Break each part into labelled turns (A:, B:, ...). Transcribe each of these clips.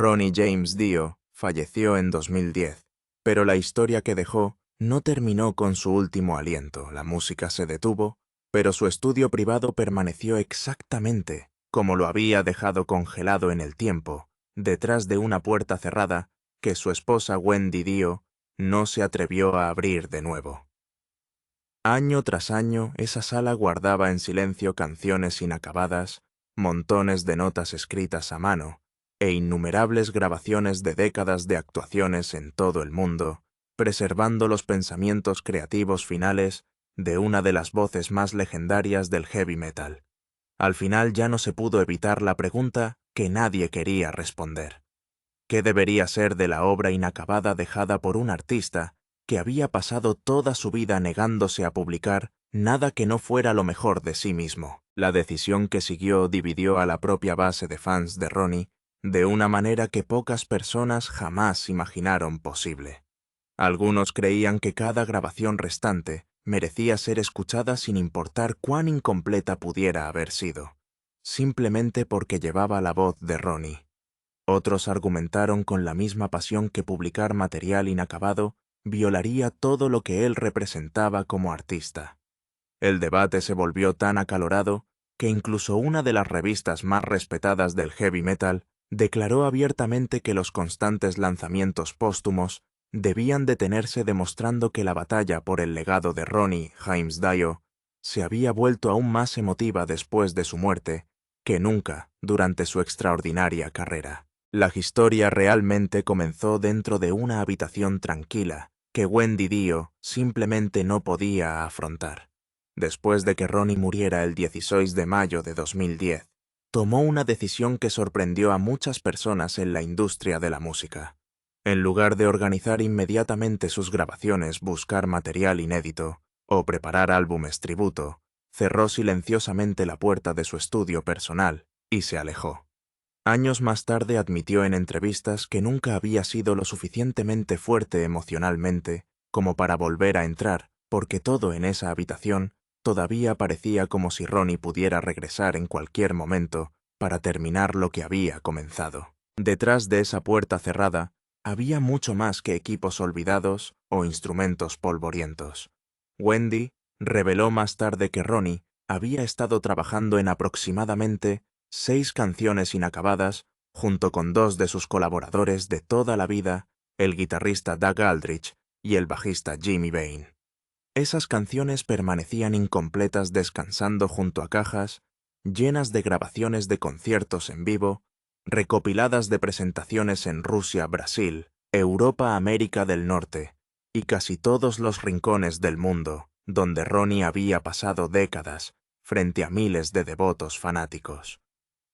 A: Ronnie James Dio falleció en 2010, pero la historia que dejó no terminó con su último aliento. La música se detuvo, pero su estudio privado permaneció exactamente como lo había dejado congelado en el tiempo, detrás de una puerta cerrada que su esposa Wendy Dio no se atrevió a abrir de nuevo. Año tras año, esa sala guardaba en silencio canciones inacabadas, montones de notas escritas a mano e innumerables grabaciones de décadas de actuaciones en todo el mundo, preservando los pensamientos creativos finales de una de las voces más legendarias del heavy metal. Al final ya no se pudo evitar la pregunta que nadie quería responder. ¿Qué debería ser de la obra inacabada dejada por un artista que había pasado toda su vida negándose a publicar nada que no fuera lo mejor de sí mismo? La decisión que siguió dividió a la propia base de fans de Ronnie de una manera que pocas personas jamás imaginaron posible. Algunos creían que cada grabación restante merecía ser escuchada sin importar cuán incompleta pudiera haber sido, simplemente porque llevaba la voz de Ronnie. Otros argumentaron con la misma pasión que publicar material inacabado violaría todo lo que él representaba como artista. El debate se volvió tan acalorado que incluso una de las revistas más respetadas del heavy metal declaró abiertamente que los constantes lanzamientos póstumos debían detenerse, demostrando que la batalla por el legado de Ronnie James Dio se había vuelto aún más emotiva después de su muerte que nunca durante su extraordinaria carrera. La historia realmente comenzó dentro de una habitación tranquila que Wendy Dio simplemente no podía afrontar. Después de que Ronnie muriera el 16 de mayo de 2010, tomó una decisión que sorprendió a muchas personas en la industria de la música. En lugar de organizar inmediatamente sus grabaciones, buscar material inédito o preparar álbumes tributo, cerró silenciosamente la puerta de su estudio personal y se alejó. Años más tarde admitió en entrevistas que nunca había sido lo suficientemente fuerte emocionalmente como para volver a entrar, porque todo en esa habitación todavía parecía como si Ronnie pudiera regresar en cualquier momento para terminar lo que había comenzado. Detrás de esa puerta cerrada había mucho más que equipos olvidados o instrumentos polvorientos. Wendy reveló más tarde que Ronnie había estado trabajando en aproximadamente 6 canciones inacabadas junto con 2 de sus colaboradores de toda la vida, el guitarrista Doug Aldrich y el bajista Jimmy Bain. Esas canciones permanecían incompletas descansando junto a cajas llenas de grabaciones de conciertos en vivo, recopiladas de presentaciones en Rusia, Brasil, Europa, América del Norte y casi todos los rincones del mundo, donde Ronnie había pasado décadas frente a miles de devotos fanáticos.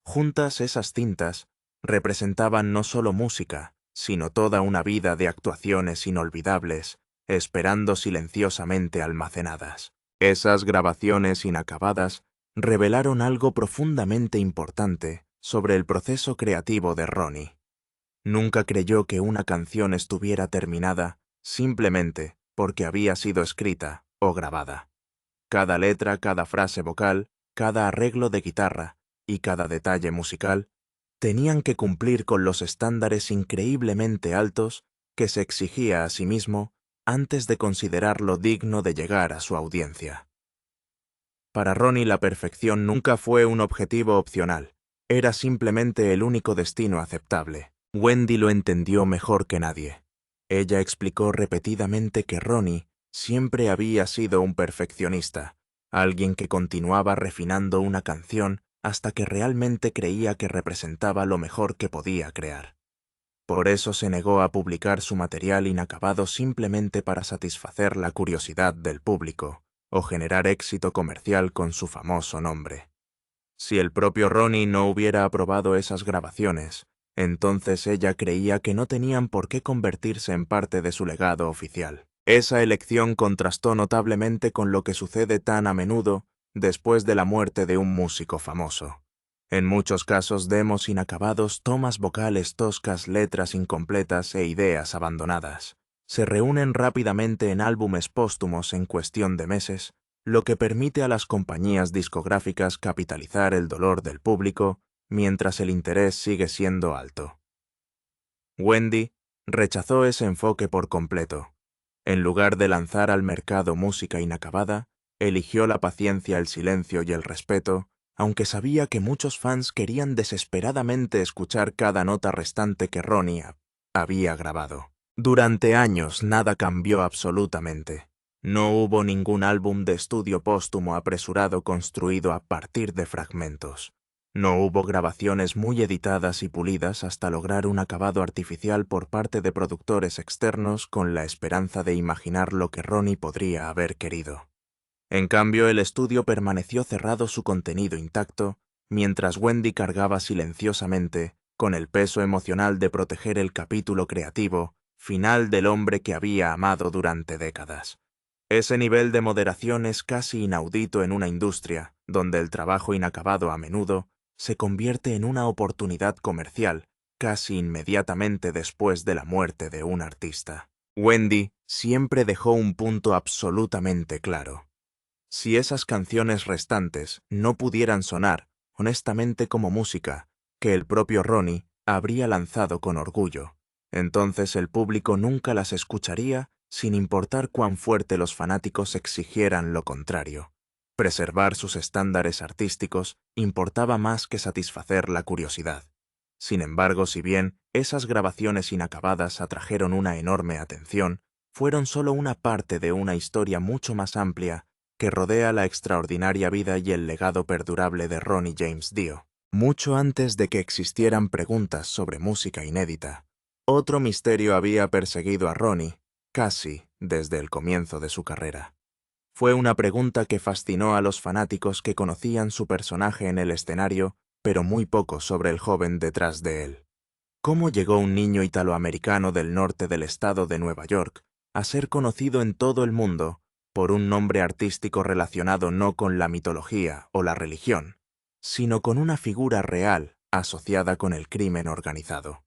A: Juntas, esas cintas representaban no solo música, sino toda una vida de actuaciones inolvidables, esperando silenciosamente almacenadas. Esas grabaciones inacabadas revelaron algo profundamente importante sobre el proceso creativo de Ronnie. Nunca creyó que una canción estuviera terminada simplemente porque había sido escrita o grabada. Cada letra, cada frase vocal, cada arreglo de guitarra y cada detalle musical tenían que cumplir con los estándares increíblemente altos que se exigía a sí mismo antes de considerarlo digno de llegar a su audiencia. Para Ronnie la perfección nunca fue un objetivo opcional, era simplemente el único destino aceptable. Wendy lo entendió mejor que nadie. Ella explicó repetidamente que Ronnie siempre había sido un perfeccionista, alguien que continuaba refinando una canción hasta que realmente creía que representaba lo mejor que podía crear. Por eso se negó a publicar su material inacabado simplemente para satisfacer la curiosidad del público o generar éxito comercial con su famoso nombre. Si el propio Ronnie no hubiera aprobado esas grabaciones, entonces ella creía que no tenían por qué convertirse en parte de su legado oficial. Esa elección contrastó notablemente con lo que sucede tan a menudo después de la muerte de un músico famoso. En muchos casos, demos inacabados, tomas vocales toscas, letras incompletas e ideas abandonadas se reúnen rápidamente en álbumes póstumos en cuestión de meses, lo que permite a las compañías discográficas capitalizar el dolor del público mientras el interés sigue siendo alto. Wendy rechazó ese enfoque por completo. En lugar de lanzar al mercado música inacabada, eligió la paciencia, el silencio y el respeto, aunque sabía que muchos fans querían desesperadamente escuchar cada nota restante que Ronnie había grabado. Durante años nada cambió absolutamente. No hubo ningún álbum de estudio póstumo apresurado construido a partir de fragmentos. No hubo grabaciones muy editadas y pulidas hasta lograr un acabado artificial por parte de productores externos con la esperanza de imaginar lo que Ronnie podría haber querido. En cambio, el estudio permaneció cerrado, su contenido intacto, mientras Wendy cargaba silenciosamente con el peso emocional de proteger el capítulo creativo final del hombre que había amado durante décadas. Ese nivel de moderación es casi inaudito en una industria donde el trabajo inacabado a menudo se convierte en una oportunidad comercial casi inmediatamente después de la muerte de un artista. Wendy siempre dejó un punto absolutamente claro. Si esas canciones restantes no pudieran sonar, honestamente, como música, que el propio Ronnie habría lanzado con orgullo, entonces el público nunca las escucharía sin importar cuán fuerte los fanáticos exigieran lo contrario. Preservar sus estándares artísticos importaba más que satisfacer la curiosidad. Sin embargo, si bien esas grabaciones inacabadas atrajeron una enorme atención, fueron solo una parte de una historia mucho más amplia que rodea la extraordinaria vida y el legado perdurable de Ronnie James Dio. Mucho antes de que existieran preguntas sobre música inédita, otro misterio había perseguido a Ronnie casi desde el comienzo de su carrera. Fue una pregunta que fascinó a los fanáticos que conocían su personaje en el escenario, pero muy poco sobre el joven detrás de él. ¿Cómo llegó un niño italoamericano del norte del estado de Nueva York a ser conocido en todo el mundo por un nombre artístico relacionado no con la mitología o la religión, sino con una figura real asociada con el crimen organizado?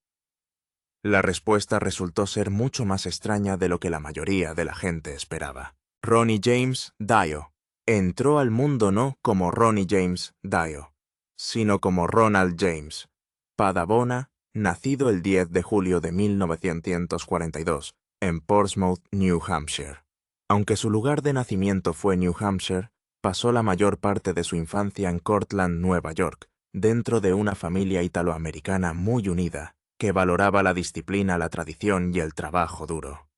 A: La respuesta resultó ser mucho más extraña de lo que la mayoría de la gente esperaba. Ronnie James Dio entró al mundo no como Ronnie James Dio, sino como Ronald James Padavona, nacido el 10 de julio de 1942 en Portsmouth, New Hampshire. Aunque su lugar de nacimiento fue New Hampshire, pasó la mayor parte de su infancia en Cortland, Nueva York, dentro de una familia italoamericana muy unida, que valoraba la disciplina, la tradición y el trabajo duro.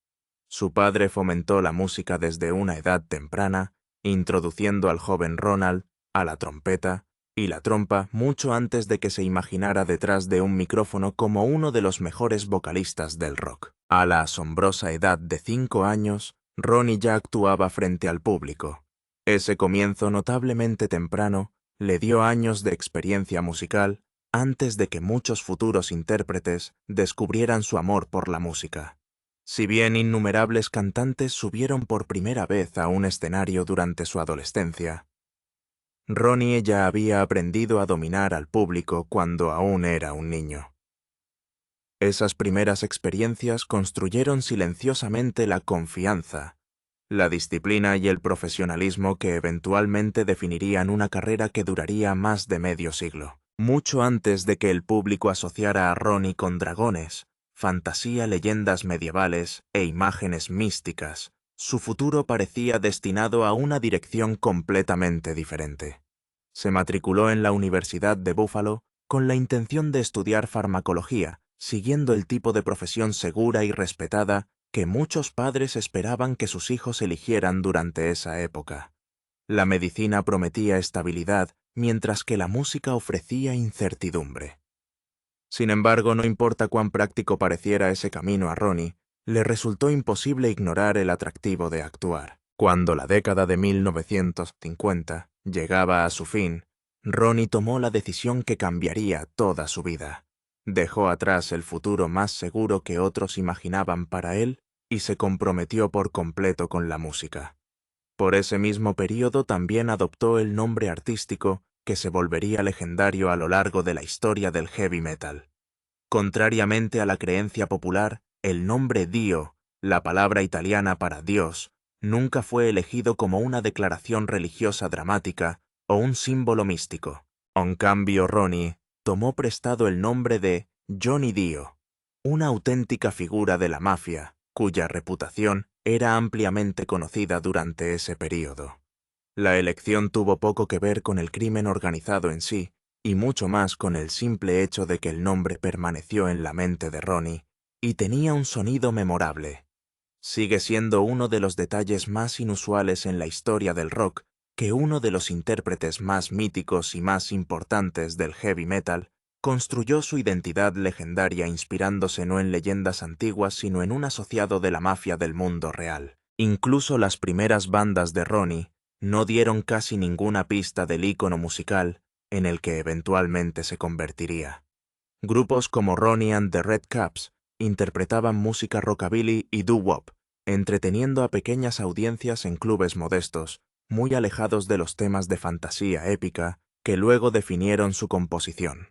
A: Su padre fomentó la música desde una edad temprana, introduciendo al joven Ronald a la trompeta y la trompa mucho antes de que se imaginara detrás de un micrófono como uno de los mejores vocalistas del rock. A la asombrosa edad de 5 años, Ronnie ya actuaba frente al público. Ese comienzo notablemente temprano le dio años de experiencia musical antes de que muchos futuros intérpretes descubrieran su amor por la música. Si bien innumerables cantantes subieron por primera vez a un escenario durante su adolescencia, Ronnie ya había aprendido a dominar al público cuando aún era un niño. Esas primeras experiencias construyeron silenciosamente la confianza, la disciplina y el profesionalismo que eventualmente definirían una carrera que duraría más de medio siglo. Mucho antes de que el público asociara a Ronnie con dragones, fantasía, leyendas medievales e imágenes místicas, su futuro parecía destinado a una dirección completamente diferente. Se matriculó en la Universidad de Buffalo con la intención de estudiar farmacología, siguiendo el tipo de profesión segura y respetada que muchos padres esperaban que sus hijos eligieran durante esa época. La medicina prometía estabilidad, mientras que la música ofrecía incertidumbre. Sin embargo, no importa cuán práctico pareciera ese camino a Ronnie, le resultó imposible ignorar el atractivo de actuar. Cuando la década de 1950 llegaba a su fin, Ronnie tomó la decisión que cambiaría toda su vida. Dejó atrás el futuro más seguro que otros imaginaban para él y se comprometió por completo con la música. Por ese mismo período también adoptó el nombre artístico que se volvería legendario a lo largo de la historia del heavy metal. Contrariamente a la creencia popular, el nombre Dio, la palabra italiana para Dios, nunca fue elegido como una declaración religiosa dramática o un símbolo místico. En cambio, Ronnie tomó prestado el nombre de Johnny Dio, una auténtica figura de la mafia, cuya reputación era ampliamente conocida durante ese período. La elección tuvo poco que ver con el crimen organizado en sí, y mucho más con el simple hecho de que el nombre permaneció en la mente de Ronnie, y tenía un sonido memorable. Sigue siendo uno de los detalles más inusuales en la historia del rock que uno de los intérpretes más míticos y más importantes del heavy metal construyó su identidad legendaria inspirándose no en leyendas antiguas sino en un asociado de la mafia del mundo real. Incluso las primeras bandas de Ronnie no dieron casi ninguna pista del ícono musical en el que eventualmente se convertiría. Grupos como Ronnie and the Red Caps interpretaban música rockabilly y doo-wop, entreteniendo a pequeñas audiencias en clubes modestos, muy alejados de los temas de fantasía épica que luego definieron su composición.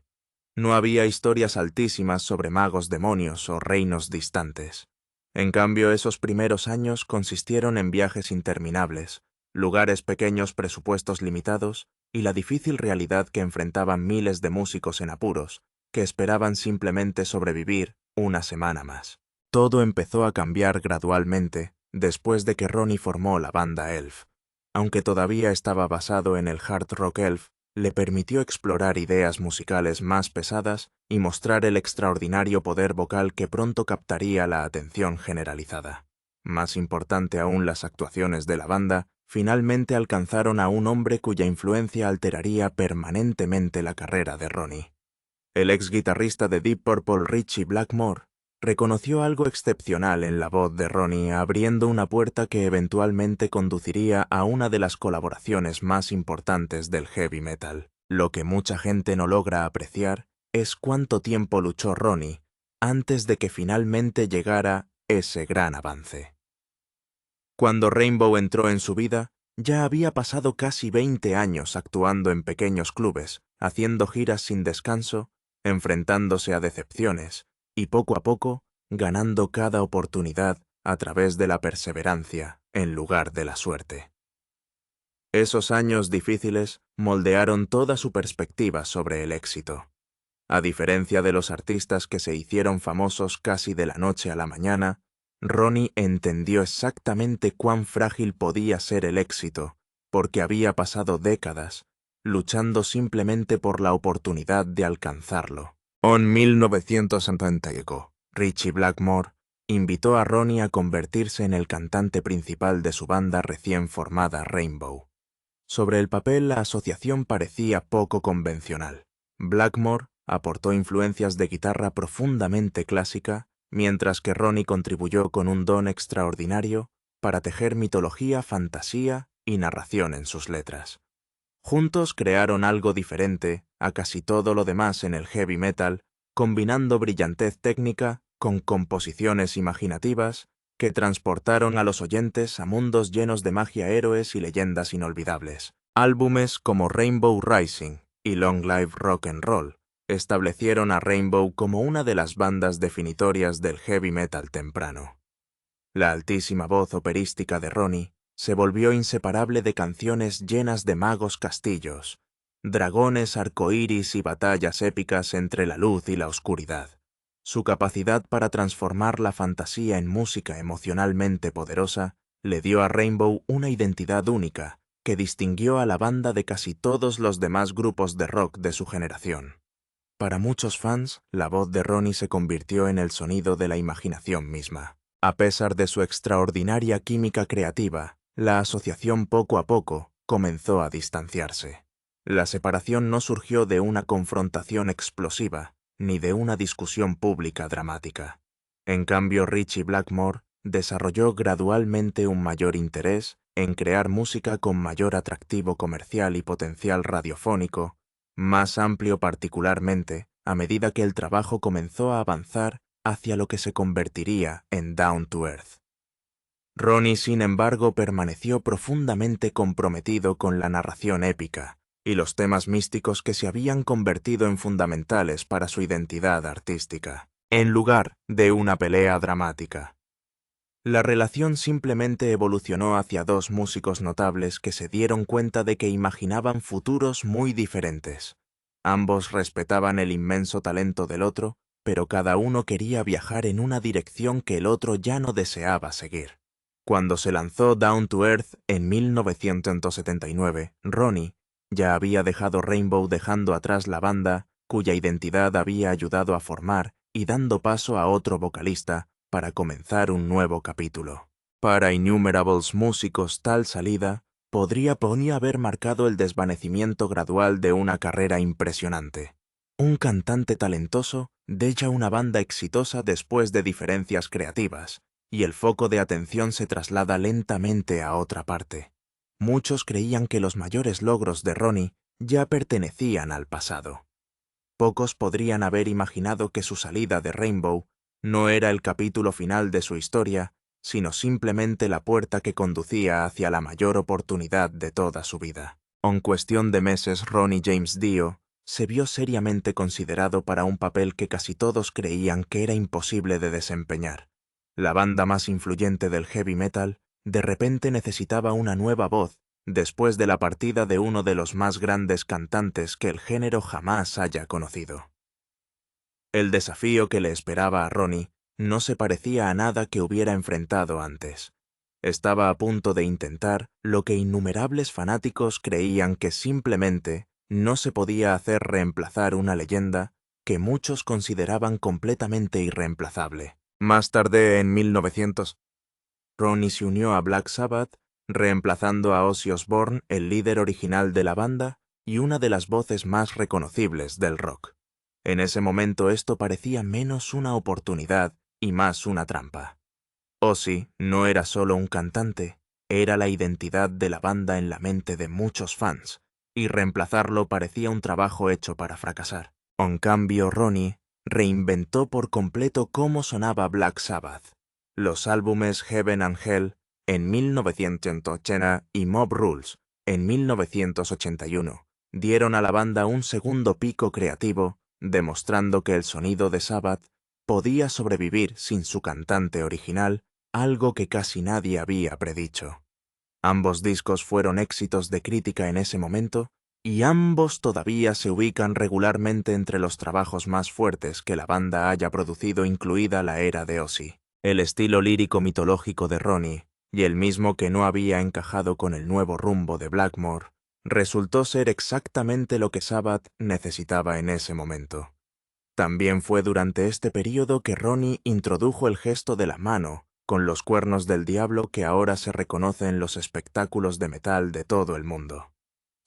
A: No había historias altísimas sobre magos demonios o reinos distantes. En cambio, esos primeros años consistieron en viajes interminables, lugares pequeños, presupuestos limitados y la difícil realidad que enfrentaban miles de músicos en apuros, que esperaban simplemente sobrevivir una semana más. Todo empezó a cambiar gradualmente después de que Ronnie formó la banda Elf. Aunque todavía estaba basado en el hard rock Elf, le permitió explorar ideas musicales más pesadas y mostrar el extraordinario poder vocal que pronto captaría la atención generalizada. Más importante aún, las actuaciones de la banda finalmente alcanzaron a un hombre cuya influencia alteraría permanentemente la carrera de Ronnie. El ex guitarrista de Deep Purple, Ritchie Blackmore, reconoció algo excepcional en la voz de Ronnie, abriendo una puerta que eventualmente conduciría a una de las colaboraciones más importantes del heavy metal. Lo que mucha gente no logra apreciar es cuánto tiempo luchó Ronnie antes de que finalmente llegara ese gran avance. Cuando Rainbow entró en su vida, ya había pasado casi 20 años actuando en pequeños clubes, haciendo giras sin descanso, enfrentándose a decepciones y poco a poco ganando cada oportunidad a través de la perseverancia en lugar de la suerte. Esos años difíciles moldearon toda su perspectiva sobre el éxito. A diferencia de los artistas que se hicieron famosos casi de la noche a la mañana, Ronnie entendió exactamente cuán frágil podía ser el éxito, porque había pasado décadas luchando simplemente por la oportunidad de alcanzarlo. En 1975, Ritchie Blackmore invitó a Ronnie a convertirse en el cantante principal de su banda recién formada Rainbow. Sobre el papel, la asociación parecía poco convencional. Blackmore aportó influencias de guitarra profundamente clásica, mientras que Ronnie contribuyó con un don extraordinario para tejer mitología, fantasía y narración en sus letras. Juntos crearon algo diferente a casi todo lo demás en el heavy metal, combinando brillantez técnica con composiciones imaginativas que transportaron a los oyentes a mundos llenos de magia, héroes y leyendas inolvidables. Álbumes como Rainbow Rising y Long Live Rock and Roll establecieron a Rainbow como una de las bandas definitorias del heavy metal temprano. La altísima voz operística de Ronnie se volvió inseparable de canciones llenas de magos, castillos, dragones, arcoíris y batallas épicas entre la luz y la oscuridad. Su capacidad para transformar la fantasía en música emocionalmente poderosa le dio a Rainbow una identidad única que distinguió a la banda de casi todos los demás grupos de rock de su generación. Para muchos fans, la voz de Ronnie se convirtió en el sonido de la imaginación misma. A pesar de su extraordinaria química creativa, la asociación poco a poco comenzó a distanciarse. La separación no surgió de una confrontación explosiva, ni de una discusión pública dramática. En cambio, Ritchie Blackmore desarrolló gradualmente un mayor interés en crear música con mayor atractivo comercial y potencial radiofónico, más amplio particularmente a medida que el trabajo comenzó a avanzar hacia lo que se convertiría en Down to Earth. Ronnie, sin embargo, permaneció profundamente comprometido con la narración épica y los temas místicos que se habían convertido en fundamentales para su identidad artística, en lugar de una pelea dramática. La relación simplemente evolucionó hacia dos músicos notables que se dieron cuenta de que imaginaban futuros muy diferentes. Ambos respetaban el inmenso talento del otro, pero cada uno quería viajar en una dirección que el otro ya no deseaba seguir. Cuando se lanzó Down to Earth en 1979, Ronnie ya había dejado Rainbow, dejando atrás la banda cuya identidad había ayudado a formar y dando paso a otro vocalista para comenzar un nuevo capítulo. Para innumerables músicos, tal salida podría haber marcado el desvanecimiento gradual de una carrera impresionante. Un cantante talentoso deja una banda exitosa después de diferencias creativas, y el foco de atención se traslada lentamente a otra parte. Muchos creían que los mayores logros de Ronnie ya pertenecían al pasado. Pocos podrían haber imaginado que su salida de Rainbow no era el capítulo final de su historia, sino simplemente la puerta que conducía hacia la mayor oportunidad de toda su vida. En cuestión de meses, Ronnie James Dio se vio seriamente considerado para un papel que casi todos creían que era imposible de desempeñar. La banda más influyente del heavy metal de repente necesitaba una nueva voz después de la partida de uno de los más grandes cantantes que el género jamás haya conocido. El desafío que le esperaba a Ronnie no se parecía a nada que hubiera enfrentado antes. Estaba a punto de intentar lo que innumerables fanáticos creían que simplemente no se podía hacer: reemplazar una leyenda que muchos consideraban completamente irreemplazable. Más tarde, en 1900, Ronnie se unió a Black Sabbath, reemplazando a Ozzy Osbourne, el líder original de la banda y una de las voces más reconocibles del rock. En ese momento esto parecía menos una oportunidad y más una trampa. Ozzy no era solo un cantante, era la identidad de la banda en la mente de muchos fans, y reemplazarlo parecía un trabajo hecho para fracasar. En cambio, Ronnie reinventó por completo cómo sonaba Black Sabbath. Los álbumes Heaven and Hell en 1980 y Mob Rules en 1981 dieron a la banda un segundo pico creativo, demostrando que el sonido de Sabbath podía sobrevivir sin su cantante original, algo que casi nadie había predicho. Ambos discos fueron éxitos de crítica en ese momento, y ambos todavía se ubican regularmente entre los trabajos más fuertes que la banda haya producido, incluida la era de Ozzy. El estilo lírico mitológico de Ronnie, y el mismo que no había encajado con el nuevo rumbo de Blackmore, resultó ser exactamente lo que Sabbath necesitaba en ese momento. También fue durante este período que Ronnie introdujo el gesto de la mano con los cuernos del diablo, que ahora se reconoce en los espectáculos de metal de todo el mundo.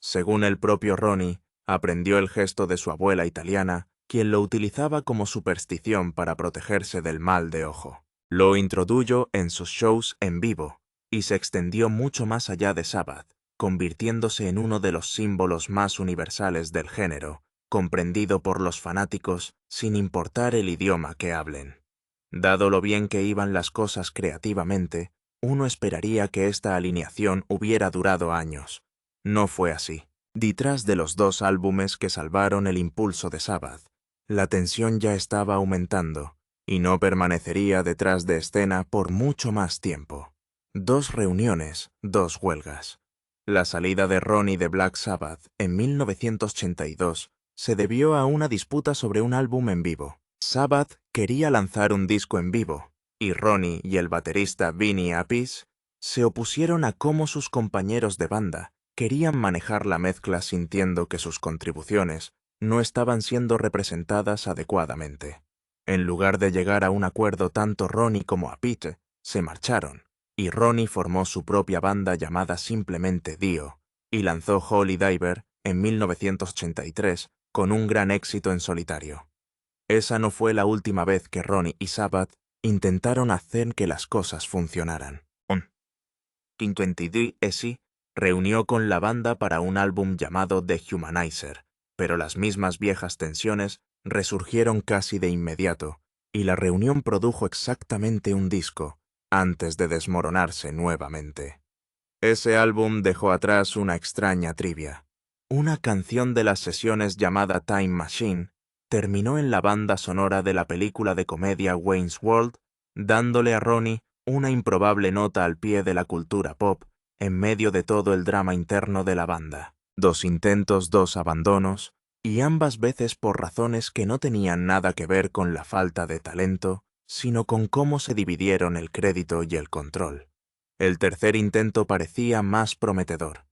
A: Según el propio Ronnie, aprendió el gesto de su abuela italiana, quien lo utilizaba como superstición para protegerse del mal de ojo. Lo introdujo en sus shows en vivo y se extendió mucho más allá de Sabbath, convirtiéndose en uno de los símbolos más universales del género, comprendido por los fanáticos sin importar el idioma que hablen. Dado lo bien que iban las cosas creativamente, uno esperaría que esta alineación hubiera durado años. No fue así. Detrás de los dos álbumes que salvaron el impulso de Sabbath, la tensión ya estaba aumentando y no permanecería detrás de escena por mucho más tiempo. 2 reuniones, 2 huelgas. La salida de Ronnie de Black Sabbath en 1982 se debió a una disputa sobre un álbum en vivo. Sabbath quería lanzar un disco en vivo, y Ronnie y el baterista Vinny Appice se opusieron a cómo sus compañeros de banda querían manejar la mezcla, sintiendo que sus contribuciones no estaban siendo representadas adecuadamente. En lugar de llegar a un acuerdo, tanto Ronnie como Appice se marcharon, y Ronnie formó su propia banda llamada simplemente Dio, y lanzó Holy Diver en 1983 con un gran éxito en solitario. Esa no fue la última vez que Ronnie y Sabbath intentaron hacer que las cosas funcionaran. En 2022, Ozzy reunió con la banda para un álbum llamado The Humanizer, pero las mismas viejas tensiones resurgieron casi de inmediato, y la reunión produjo exactamente un disco, antes de desmoronarse nuevamente. Ese álbum dejó atrás una extraña trivia. Una canción de las sesiones llamada Time Machine terminó en la banda sonora de la película de comedia Wayne's World, dándole a Ronnie una improbable nota al pie de la cultura pop en medio de todo el drama interno de la banda. 2 intentos, 2 abandonos, y ambas veces por razones que no tenían nada que ver con la falta de talento, sino con cómo se dividieron el crédito y el control. El tercer intento parecía más prometedor.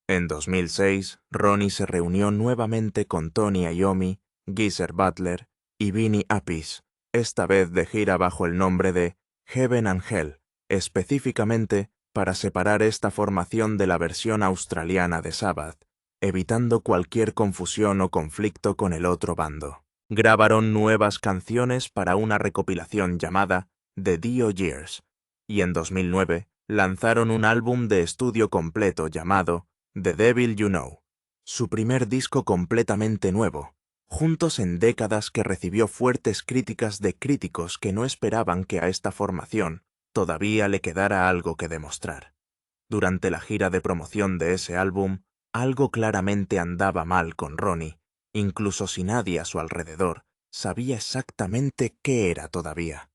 A: En 2006, Ronnie se reunió nuevamente con Tony Iommi, Geezer Butler y Vinnie Appice, esta vez de gira bajo el nombre de Heaven and Hell, específicamente para separar esta formación de la versión australiana de Sabbath, evitando cualquier confusión o conflicto con el otro bando. Grabaron nuevas canciones para una recopilación llamada The Dio Years, y en 2009 lanzaron un álbum de estudio completo llamado The Devil You Know, su primer disco completamente nuevo, juntos en décadas que recibió fuertes críticas de críticos que no esperaban que a esta formación todavía le quedara algo que demostrar. Durante la gira de promoción de ese álbum, algo claramente andaba mal con Ronnie, incluso si nadie a su alrededor sabía exactamente qué era todavía.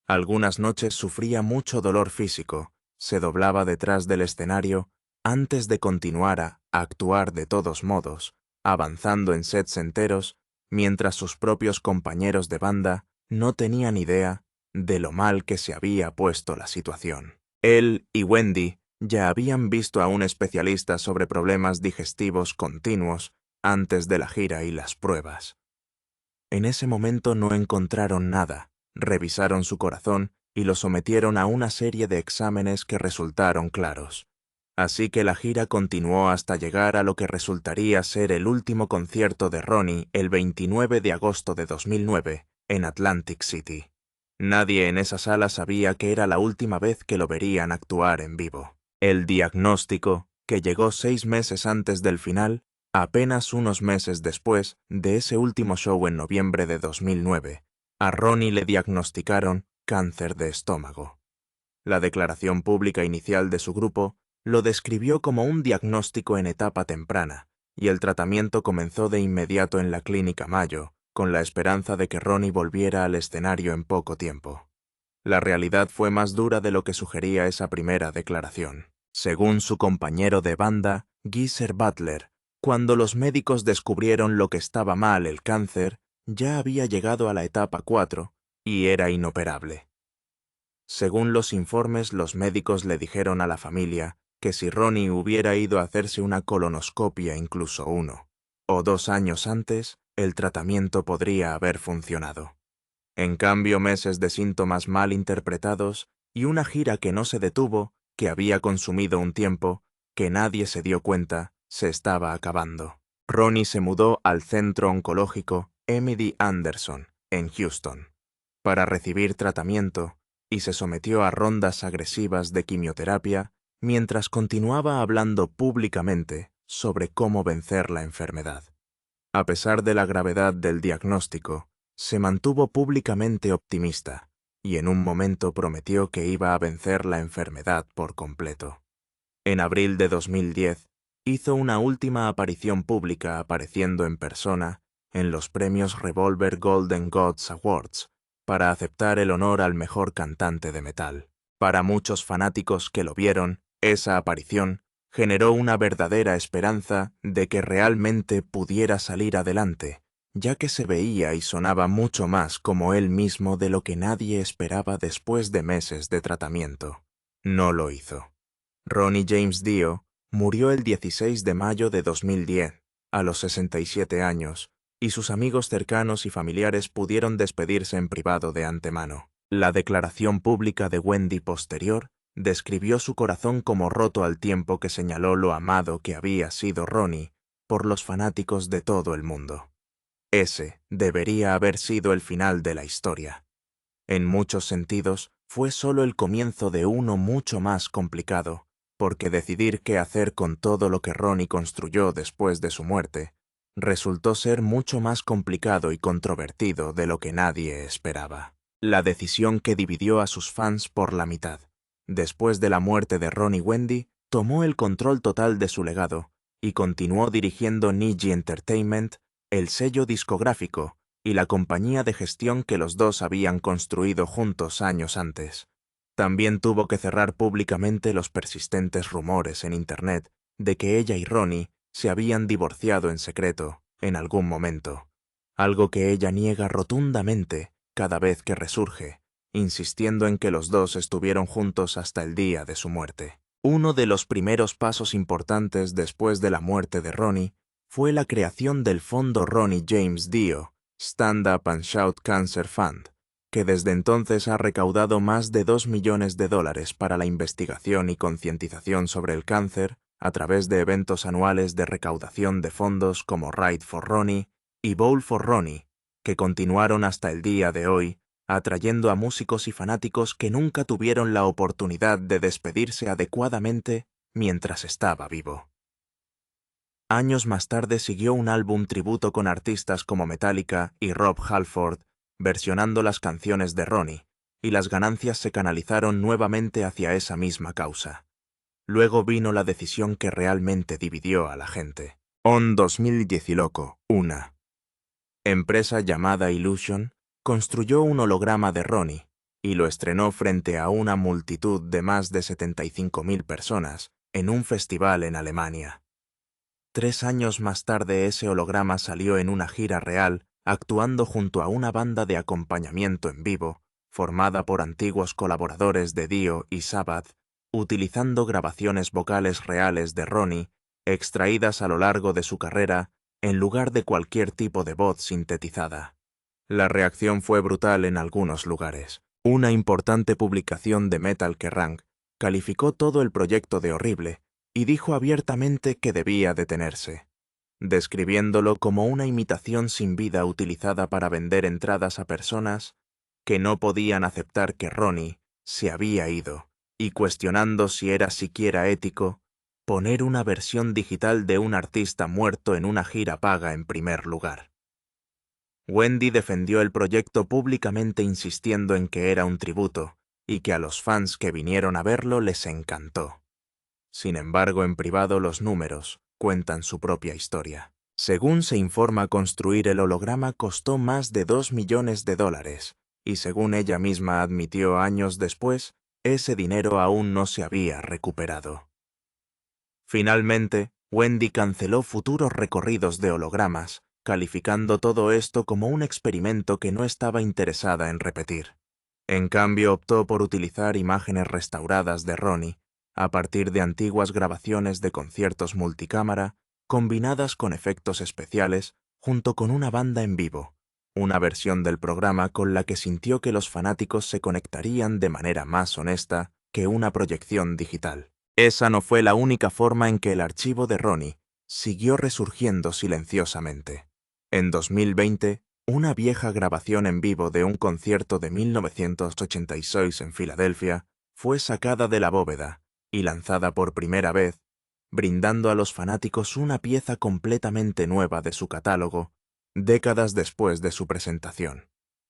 A: Algunas noches sufría mucho dolor físico, se doblaba detrás del escenario antes de continuar a actuar de todos modos, avanzando en sets enteros, mientras sus propios compañeros de banda no tenían idea de lo mal que se había puesto la situación. Él y Wendy ya habían visto a un especialista sobre problemas digestivos continuos antes de la gira y las pruebas. En ese momento no encontraron nada, revisaron su corazón y lo sometieron a una serie de exámenes que resultaron claros. Así que la gira continuó hasta llegar a lo que resultaría ser el último concierto de Ronnie el 29 de agosto de 2009 en Atlantic City. Nadie en esa sala sabía que era la última vez que lo verían actuar en vivo. El diagnóstico, que llegó 6 meses antes del final, apenas unos meses después de ese último show en noviembre de 2009, a Ronnie le diagnosticaron cáncer de estómago. La declaración pública inicial de su grupo lo describió como un diagnóstico en etapa temprana, y el tratamiento comenzó de inmediato en la Clínica Mayo, con la esperanza de que Ronnie volviera al escenario en poco tiempo. La realidad fue más dura de lo que sugería esa primera declaración. Según su compañero de banda, Geezer Butler, cuando los médicos descubrieron lo que estaba mal, el cáncer, ya había llegado a la etapa 4 y era inoperable. Según los informes, los médicos le dijeron a la familia que si Ronnie hubiera ido a hacerse una colonoscopia incluso 1 o 2 años antes, el tratamiento podría haber funcionado. En cambio, meses de síntomas mal interpretados y una gira que no se detuvo, que había consumido un tiempo, que nadie se dio cuenta, se estaba acabando. Ronnie se mudó al centro oncológico MD Anderson, en Houston, para recibir tratamiento y se sometió a rondas agresivas de quimioterapia mientras continuaba hablando públicamente sobre cómo vencer la enfermedad. A pesar de la gravedad del diagnóstico, se mantuvo públicamente optimista y en un momento prometió que iba a vencer la enfermedad por completo. En abril de 2010, hizo una última aparición pública apareciendo en persona en los premios Revolver Golden Gods Awards para aceptar el honor al mejor cantante de metal. Para muchos fanáticos que lo vieron, esa aparición generó una verdadera esperanza de que realmente pudiera salir adelante, ya que se veía y sonaba mucho más como él mismo de lo que nadie esperaba después de meses de tratamiento. No lo hizo. Ronnie James Dio murió el 16 de mayo de 2010, a los 67 años, y sus amigos cercanos y familiares pudieron despedirse en privado de antemano. La declaración pública de Wendy posterior describió su corazón como roto al tiempo que señaló lo amado que había sido Ronnie por los fanáticos de todo el mundo. Ese debería haber sido el final de la historia. En muchos sentidos, fue solo el comienzo de uno mucho más complicado, porque decidir qué hacer con todo lo que Ronnie construyó después de su muerte resultó ser mucho más complicado y controvertido de lo que nadie esperaba. La decisión que dividió a sus fans por la mitad. Después de la muerte de Ronnie, Wendy tomó el control total de su legado y continuó dirigiendo Niji Entertainment, el sello discográfico y la compañía de gestión que los dos habían construido juntos años antes. También tuvo que cerrar públicamente los persistentes rumores en Internet de que ella y Ronnie se habían divorciado en secreto en algún momento, algo que ella niega rotundamente cada vez que resurge, insistiendo en que los dos estuvieron juntos hasta el día de su muerte. Uno de los primeros pasos importantes después de la muerte de Ronnie fue la creación del fondo Ronnie James Dio, Stand Up and Shout Cancer Fund, que desde entonces ha recaudado más de $2 millones para la investigación y concientización sobre el cáncer a través de eventos anuales de recaudación de fondos como Ride for Ronnie y Bowl for Ronnie, que continuaron hasta el día de hoy, atrayendo a músicos y fanáticos que nunca tuvieron la oportunidad de despedirse adecuadamente mientras estaba vivo. Años más tarde siguió un álbum tributo con artistas como Metallica y Rob Halford, versionando las canciones de Ronnie, y las ganancias se canalizaron nuevamente hacia esa misma causa. Luego vino la decisión que realmente dividió a la gente. En 2010, una empresa llamada Illusion construyó un holograma de Ronnie y lo estrenó frente a una multitud de más de 75.000 personas en un festival en Alemania. 3 años más tarde ese holograma salió en una gira real, actuando junto a una banda de acompañamiento en vivo, formada por antiguos colaboradores de Dio y Sabbath, utilizando grabaciones vocales reales de Ronnie, extraídas a lo largo de su carrera, en lugar de cualquier tipo de voz sintetizada. La reacción fue brutal en algunos lugares. Una importante publicación de Metal Kerrang calificó todo el proyecto de horrible y dijo abiertamente que debía detenerse, describiéndolo como una imitación sin vida utilizada para vender entradas a personas que no podían aceptar que Ronnie se había ido, y cuestionando si era siquiera ético poner una versión digital de un artista muerto en una gira paga en primer lugar. Wendy defendió el proyecto públicamente insistiendo en que era un tributo y que a los fans que vinieron a verlo les encantó. Sin embargo, en privado los números cuentan su propia historia. Según se informa, construir el holograma costó más de $2 millones, y según ella misma admitió años después, ese dinero aún no se había recuperado. Finalmente, Wendy canceló futuros recorridos de hologramas, calificando todo esto como un experimento que no estaba interesada en repetir. En cambio, optó por utilizar imágenes restauradas de Ronnie, a partir de antiguas grabaciones de conciertos multicámara, combinadas con efectos especiales, junto con una banda en vivo, una versión del programa con la que sintió que los fanáticos se conectarían de manera más honesta que una proyección digital. Esa no fue la única forma en que el archivo de Ronnie siguió resurgiendo silenciosamente. En 2020, una vieja grabación en vivo de un concierto de 1986 en Filadelfia fue sacada de la bóveda y lanzada por primera vez, brindando a los fanáticos una pieza completamente nueva de su catálogo, décadas después de su presentación.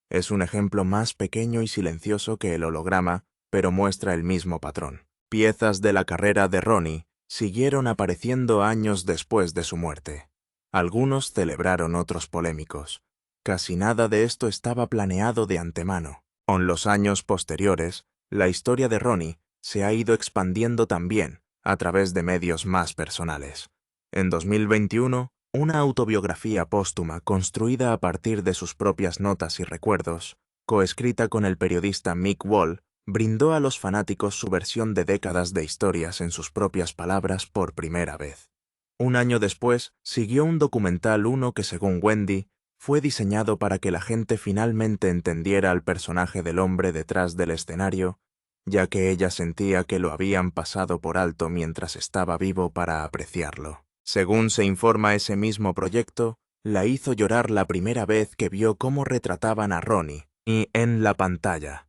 A: Es un ejemplo más pequeño y silencioso que el holograma, pero muestra el mismo patrón. Piezas de la carrera de Ronnie siguieron apareciendo años después de su muerte. Algunos celebraron, otros polémicos. Casi nada de esto estaba planeado de antemano. En los años posteriores, la historia de Ronnie se ha ido expandiendo también a través de medios más personales. En 2021, una autobiografía póstuma construida a partir de sus propias notas y recuerdos, coescrita con el periodista Mick Wall, brindó a los fanáticos su versión de décadas de historias en sus propias palabras por primera vez. Un año después, siguió un documental que según Wendy, fue diseñado para que la gente finalmente entendiera al personaje del hombre detrás del escenario, ya que ella sentía que lo habían pasado por alto mientras estaba vivo para apreciarlo. Según se informa, ese mismo proyecto la hizo llorar la primera vez que vio cómo retrataban a Ronnie y en la pantalla.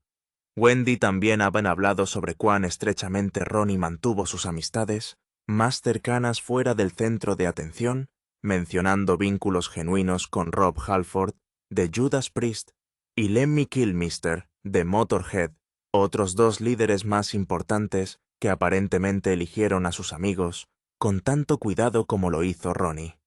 A: Wendy también habían hablado sobre cuán estrechamente Ronnie mantuvo sus amistades más cercanas fuera del centro de atención, mencionando vínculos genuinos con Rob Halford, de Judas Priest, y Lemmy Kilmister, de Motorhead, otros dos líderes más importantes que aparentemente eligieron a sus amigos con tanto cuidado como lo hizo Ronnie.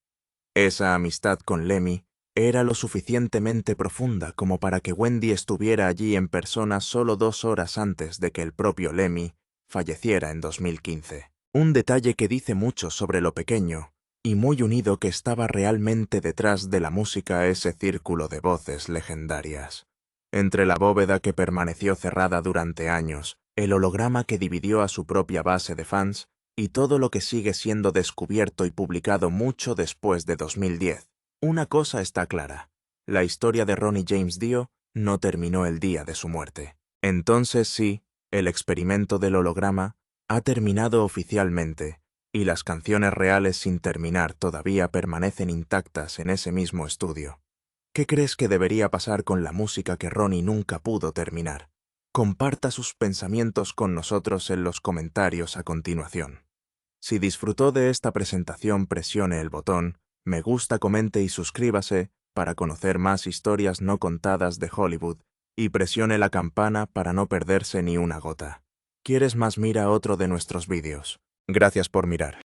A: Esa amistad con Lemmy era lo suficientemente profunda como para que Wendy estuviera allí en persona solo 2 horas antes de que el propio Lemmy falleciera en 2015. Un detalle que dice mucho sobre lo pequeño y muy unido que estaba realmente detrás de la música ese círculo de voces legendarias. Entre la bóveda que permaneció cerrada durante años, el holograma que dividió a su propia base de fans y todo lo que sigue siendo descubierto y publicado mucho después de 2010, una cosa está clara: la historia de Ronnie James Dio no terminó el día de su muerte. Entonces sí, el experimento del holograma ha terminado oficialmente, y las canciones reales sin terminar todavía permanecen intactas en ese mismo estudio. ¿Qué crees que debería pasar con la música que Ronnie nunca pudo terminar? Comparta sus pensamientos con nosotros en los comentarios a continuación. Si disfrutó de esta presentación, presione el botón me gusta, comente y suscríbase para conocer más historias no contadas de Hollywood, y presione la campana para no perderse ni una gota. ¿Quieres más? Mira otro de nuestros vídeos. Gracias por mirar.